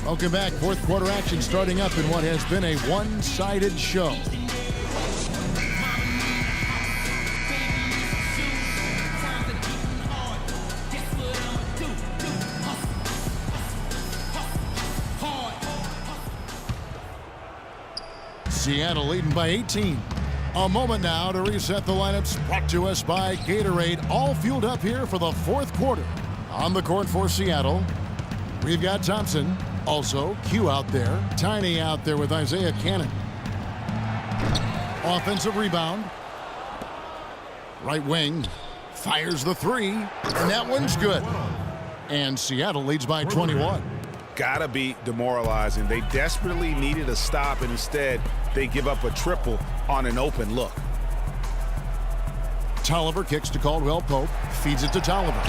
Welcome back. Fourth quarter action starting up in what has been a one-sided show. Seattle leading by 18. A moment now to reset the lineups, brought to us by Gatorade. All fueled up here for the fourth quarter. On the court for Seattle, we've got Thompson. Also, Q out there. Tiny out there with Isaiah Cannon. Offensive rebound. Right wing. Fires the three. And that one's good. And Seattle leads by 21. Gotta be demoralizing. They desperately needed a stop, and instead, they give up a triple on an open look. Tolliver kicks to Caldwell Pope. Feeds it to Tolliver.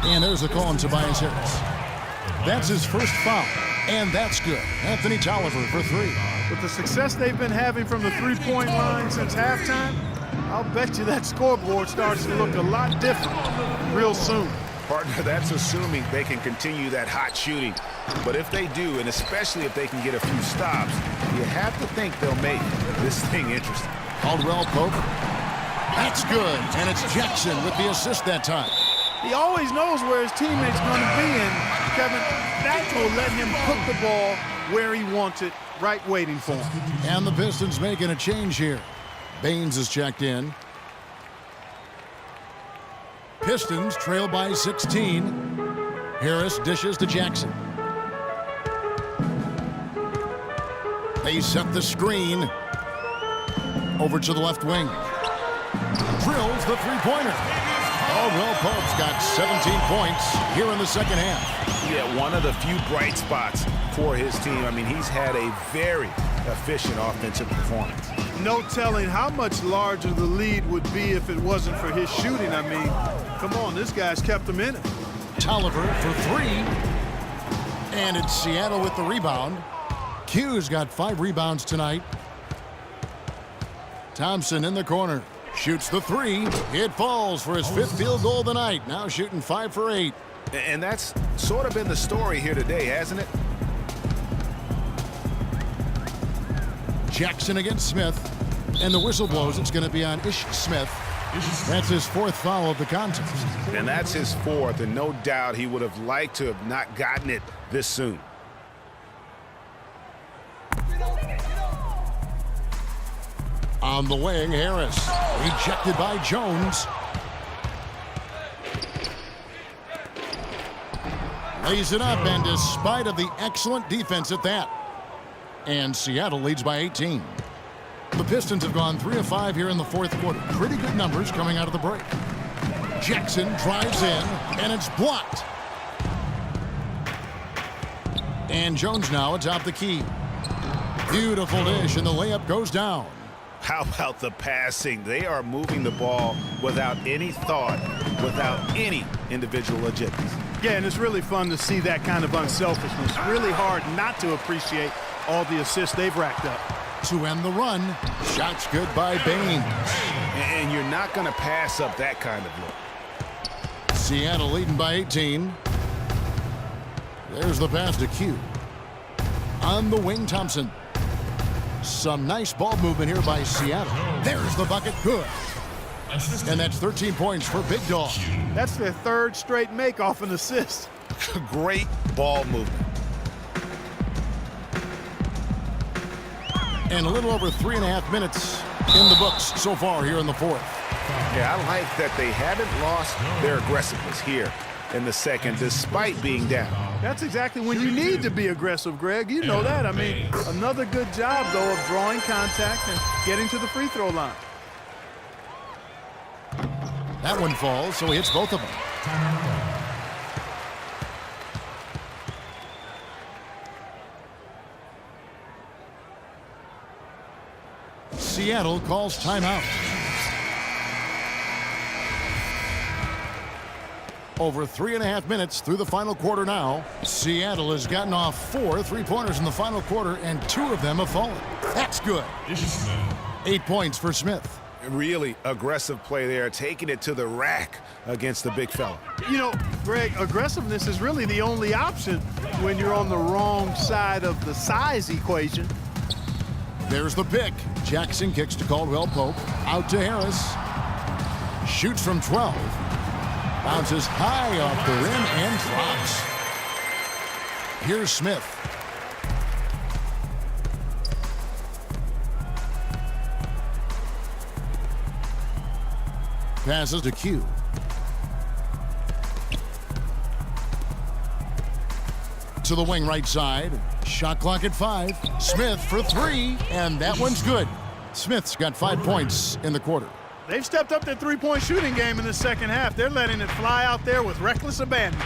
And there's a call on Tobias Harris. That's his first foul, and that's good. Anthony Tolliver for three. With the success they've been having from the three-point line since halftime, I'll bet you that scoreboard starts to look a lot different real soon. Partner, that's assuming they can continue that hot shooting. But if they do, and especially if they can get a few stops, you have to think they'll make this thing interesting. Caldwell Pope. That's good, and it's Jackson with the assist that time. He always knows where his teammate's going to be, and Kevin, that's will let him put the ball where he wants it, right waiting for him. And the Pistons making a change here. Baines is checked in. Pistons trail by 16. Harris dishes to Jackson. They set the screen. Over to the left wing. Drills the three-pointer. Caldwell Pope's got 17 points here in the second half. Yeah, one of the few bright spots for his team. I mean, he's had a very efficient offensive performance. No telling how much larger the lead would be if it wasn't for his shooting. I mean, come on, this guy's kept them in it. Tolliver for three. And it's Seattle with the rebound. Q's got 5 rebounds tonight. Thompson in the corner. Shoots the three. It falls for his 5th field goal of the night. Now shooting 5 for 8. And that's sort of been the story here today, hasn't it? Jackson against Smith. And the whistle blows. It's going to be on Ish Smith. That's his 4th foul of the contest. And that's his 4th, and no doubt he would have liked to have not gotten it this soon. On the wing, Harris. Rejected by Jones. Lays it up, and despite of the excellent defense at that. And Seattle leads by 18. The Pistons have gone 3 of 5 here in the fourth quarter. Pretty good numbers coming out of the break. Jackson drives in, and it's blocked. And Jones now atop the key. Beautiful dish, and the layup goes down. How about the passing? They are moving the ball without any thought, without any individual agendas. Yeah, and it's really fun to see that kind of unselfishness. Really hard not to appreciate all the assists they've racked up. To end the run, shots good by Baines. And you're not going to pass up that kind of look. Seattle leading by 18. There's the pass to Q. On the wing, Thompson. Some nice ball movement here by Seattle. There's the bucket, good. And that's 13 points for Big Dog. That's their 3rd straight make off an assist. Great ball movement. And a little over 3.5 minutes in the books so far here in the fourth. Yeah, I like that they haven't lost their aggressiveness here in the second, despite being down. That's exactly when you need to be aggressive, Greg. You know that. I mean, another good job, though, of drawing contact and getting to the free throw line. That one falls, so he hits both of them. Seattle calls timeout. Over 3.5 minutes through the final quarter now. Seattle has gotten off 4 three-pointers in the final quarter, and 2 of them have fallen. That's good. 8 points for Smith. Really aggressive play there, taking it to the rack against the big fella. You know, Greg, aggressiveness is really the only option when you're on the wrong side of the size equation. There's the pick. Jackson kicks to Caldwell Pope. Out to Harris. Shoots from 12. Bounces high off the rim and drops. Here's Smith. Passes to Q. To the wing right side. Shot clock at 5. Smith for 3, and that one's good. Smith's got 5 points in the quarter. They've stepped up their three-point shooting game in the second half. They're letting it fly out there with reckless abandon.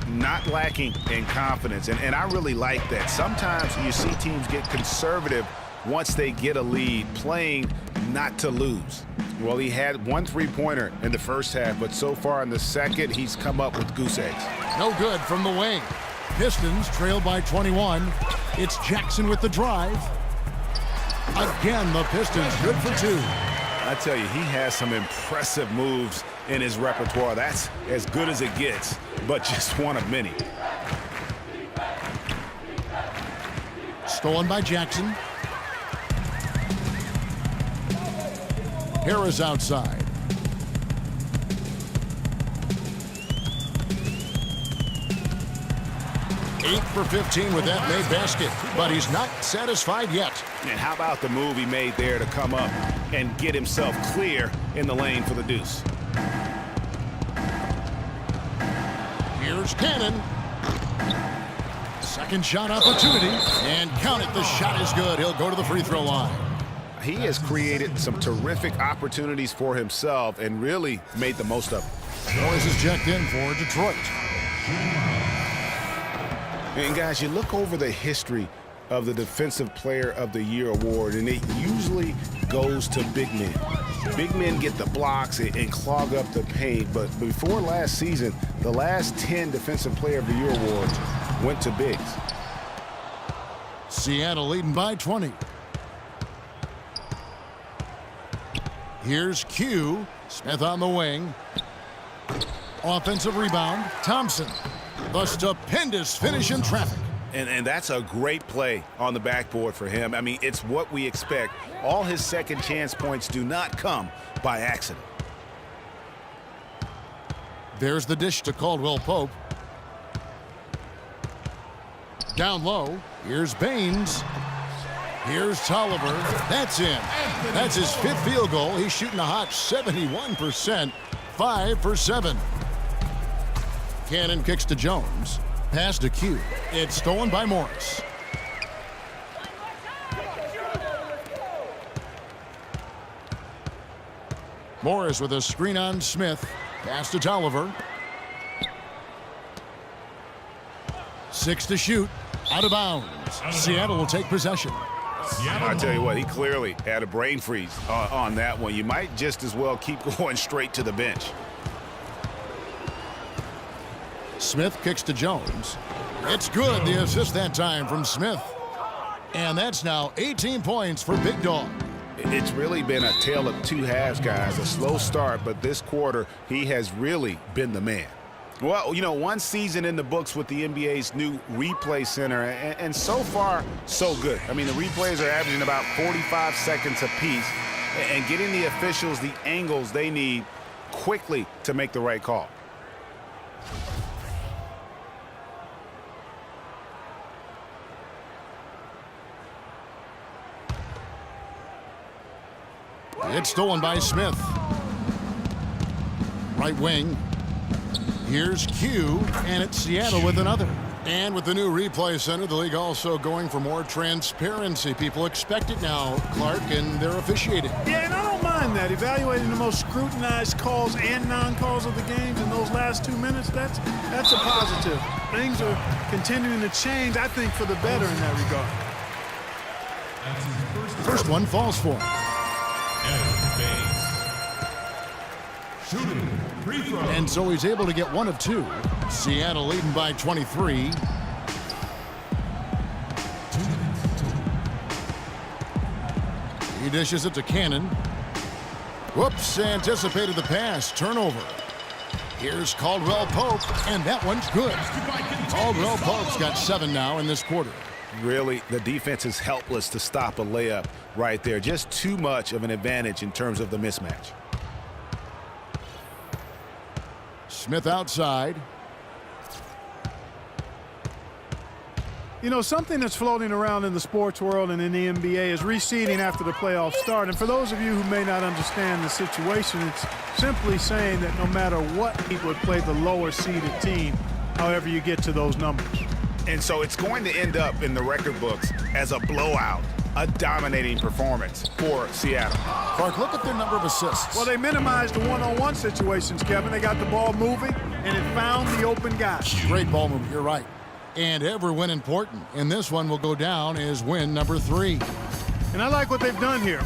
Not lacking in confidence, and I really like that. Sometimes you see teams get conservative once they get a lead, playing not to lose. Well, he had 1 3-pointer in the first half, but so far in the second, he's come up with goose eggs. No good from the wing. Pistons trail by 21. It's Jackson with the drive. Again, the Pistons good for 2. I tell you, he has some impressive moves in his repertoire. That's as good as it gets, but just one of many. Stolen by Jackson. Harris outside. Eight for 15 with that made basket, but he's not satisfied yet. And how about the move he made there to come up and get himself clear in the lane for the deuce? Here's Cannon. Second shot opportunity, and count it, the shot is good. He'll go to the free throw line. He has created some terrific opportunities for himself and really made the most of it. Noise is checked in for Detroit. And guys, you look over the history of the Defensive Player of the Year award, and it usually goes to big men. Big men get the blocks and clog up the paint, but before last season, the last 10 Defensive Player of the Year awards went to bigs. Seattle leading by 20. Here's Q. Smith on the wing. Offensive rebound. Thompson. The stupendous finish in traffic. And that's a great play on the backboard for him. I mean, it's what we expect. All his second chance points do not come by accident. There's the dish to Caldwell Pope. Down low. Here's Baines. Here's Tolliver. That's in. That's his 5th field goal. He's shooting a hot 71%. 5 for 7. Cannon kicks to Jones. Pass to Q. It's stolen by Morris. Morris with a screen on Smith. Pass to Tolliver. 6 to shoot. Out of bounds. Seattle will take possession. I tell you what, he clearly had a brain freeze on that one. You might just as well keep going straight to the bench. Smith kicks to Jones. It's good, the assist that time from Smith. And that's now 18 points for Big Dog. It's really been a tale of 2 halves, guys. A slow start, but this quarter, he has really been the man. Well, you know, 1 season in the books with the NBA's new replay center, and so far, so good. I mean, the replays are averaging about 45 seconds apiece, and getting the officials the angles they need quickly to make the right call. It's stolen by Smith. Right wing. Here's Q, and it's Seattle with another. And with the new replay center, the league also going for more transparency. People expect it now, Clark, and they're officiating. Yeah, and I don't mind that. Evaluating the most scrutinized calls and non-calls of the games in those last 2 minutes, that's a positive. Things are continuing to change, I think, for the better in that regard. First one falls for him. And so he's able to get 1 of 2. Seattle leading by 23. He dishes it to Cannon. Whoops, anticipated the pass. Turnover. Here's Caldwell Pope, and that one's good. Caldwell Pope's got 7 now in this quarter. Really, the defense is helpless to stop a layup right there. Just too much of an advantage in terms of the mismatch. Smith outside. You know, something that's floating around in the sports world and in the NBA is reseeding after the playoffs start. And for those of you who may not understand the situation, it's simply saying that no matter what, he would play the lower seeded team, however you get to those numbers. And so it's going to end up in the record books as a blowout, a dominating performance for Seattle. Clark, look at their number of assists. Well, they minimized the one-on-one situations, Kevin. They got the ball moving, and it found the open guy. Great ball movement, you're right. And every win important. And this one will go down as win number 3. And I like what they've done here.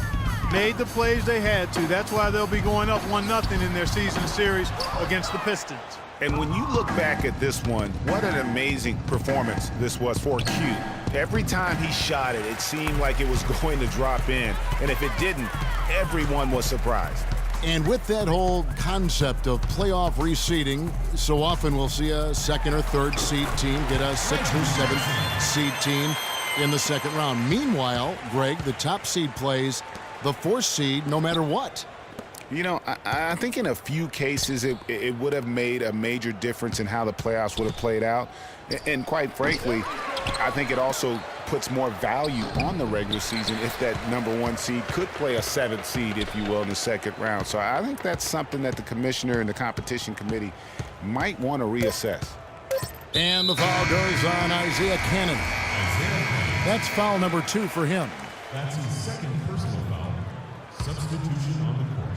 Made the plays they had to. That's why they'll be going up 1-0 in their season series against the Pistons. And when you look back at this one, what an amazing performance this was for Q. Every time he shot it, it seemed like it was going to drop in. And if it didn't, everyone was surprised. And with that whole concept of playoff reseeding, so often we'll see a 2nd or 3rd seed team get a 6th or 7th seed team in the 2nd round. Meanwhile, Greg, the top seed plays the 4th seed no matter what. You know, I think in a few cases it would have made a major difference in how the playoffs would have played out. And quite frankly, I think it also puts more value on the regular season if that number 1 seed could play a 7th seed, if you will, in the 2nd round. So I think that's something that the commissioner and the competition committee might want to reassess. And the foul goes on Isaiah Cannon. That's foul number 2 for him. That's his 2nd personal foul. Substitution on the court.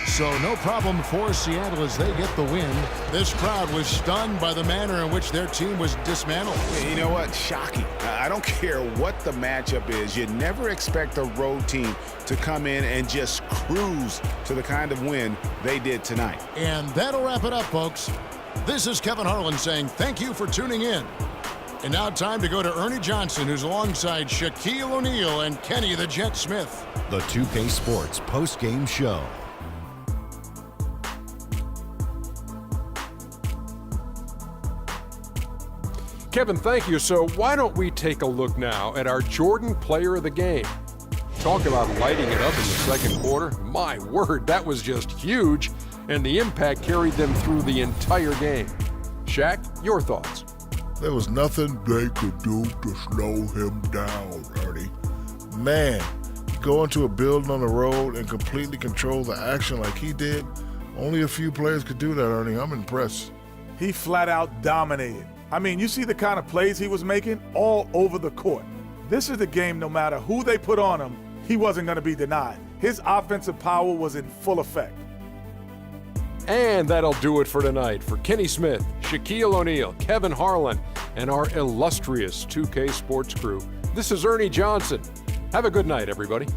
So no problem for Seattle as they get the win. This crowd was stunned by the manner in which their team was dismantled. You know what? Shocking. I don't care what the matchup is. You never expect a road team to come in and just cruise to the kind of win they did tonight. And that'll wrap it up, folks. This is Kevin Harlan saying thank you for tuning in. And now time to go to Ernie Johnson, who's alongside Shaquille O'Neal and Kenny the Jet Smith. The 2K Sports post-game show. Kevin, thank you. So why don't we take a look now at our Jordan Player of the Game? Talk about lighting it up in the 2nd quarter. My word, that was just huge, and the impact carried them through the entire game. Shaq, your thoughts? There was nothing they could do to slow him down, Ernie. Man, go into a building on the road and completely control the action like he did, only a few players could do that, Ernie. I'm impressed. He flat out dominated. I mean, you see the kind of plays he was making all over the court. This is the game, no matter who they put on him, he wasn't going to be denied. His offensive power was in full effect. And that'll do it for tonight. For Kenny Smith, Shaquille O'Neal, Kevin Harlan, and our illustrious 2K Sports crew, this is Ernie Johnson. Have a good night, everybody.